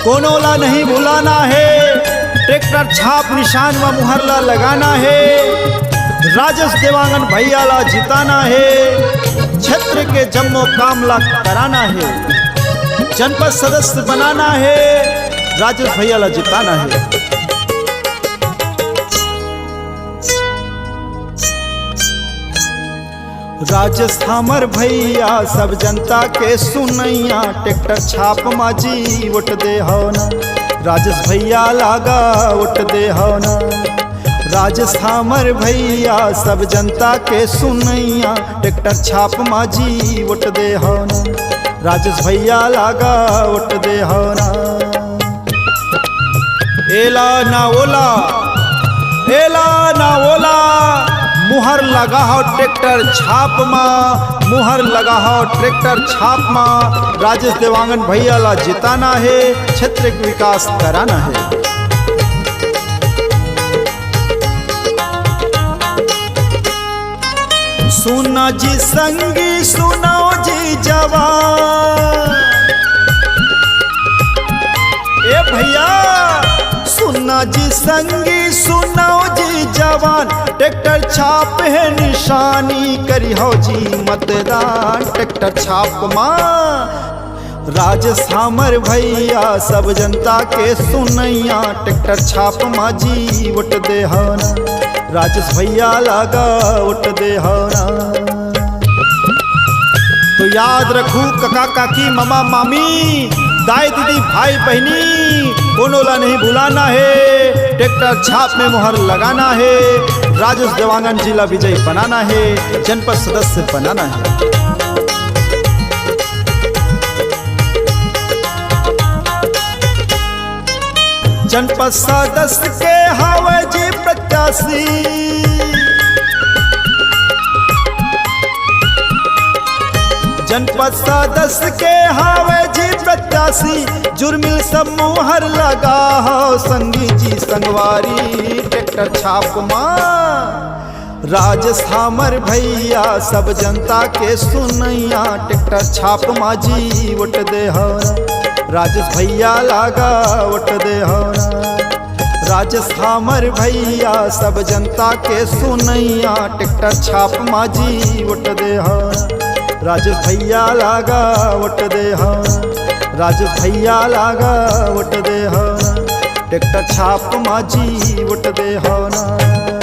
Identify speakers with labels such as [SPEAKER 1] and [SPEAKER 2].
[SPEAKER 1] कोनोला नहीं भुलाना है, ट्रैक्टर छाप निशान व मुहरला लगाना है, राजेश देवांगन भैया ला जिताना है, क्षेत्र के जम्मो कामला कराना है, जनपद सदस्य बनाना है, राजेश भैया ला जिताना है। राजेश हमर भैया सब जनता के सुनैया, ट्रैक्टर छाप माजी वोट दे हो ना, राजेश भैया लागा वोट दे हो ना। राजेश हमर भैया सब जनता के सुनैया, ट्रैक्टर छाप माजी वोट दे हो ना, राजेश भैया लागा वोट दे हो ना। एला ना ओला, एला ना ओला, मुहर लगा हो ट्रैक्टर छाप माँ, मुहर लगा हो ट्रैक्टर छाप माँ, राजेश देवांगन भैया ला जिताना है, क्षेत्र का विकास कराना है। सुना जी संगी सुनाओ जी जवान, ए भैया सुना जी संगी सुनाओ जी जवान, ट्रैक्टर छाप है निशानी करी हो जी मतदान, ट्रैक्टर छाप माँ, राजेश हमर भैया सब जनता के सुनैया, ट्रैक्टर छाप माँ जी वोट दे हो ना, राजेश भैया लागा वोट दे हो ना। तो याद रखू काका काकी मामा मामी दाई दीदी भाई बहनी, कोनोला नहीं भुलाना है, ट्रैक्टर छाप में मुहर लगाना है, राजेश देवांगन जिला विजयी बनाना है, जनपद सदस्य बनाना है। जनपद सदस्य के हवे जी प्रत्याशी, जनपद सदस्य के हवे जी प्रत्याशी, जुर्मिल सब मुहर लगा हो संगी जी संगवारी, ट्रैक्टर छाप माँ, राजेश हमर भैया सब जनता के सुनैया, ट्रैक्टर छाप माँ जी वोट दे हो ना, राजेश भैया लागा वोट दे हो ना। राजेश हमर भैया सब जनता के सुनैया, ट्रैक्टर छाप माँ जी वोट दे हो ना, राजेश भैया लागा वोट दे हो ना, राजेश भैया लागा वोट दे हो ना, ट्रैक्टर छाप माँ जी वोट दे हो ना।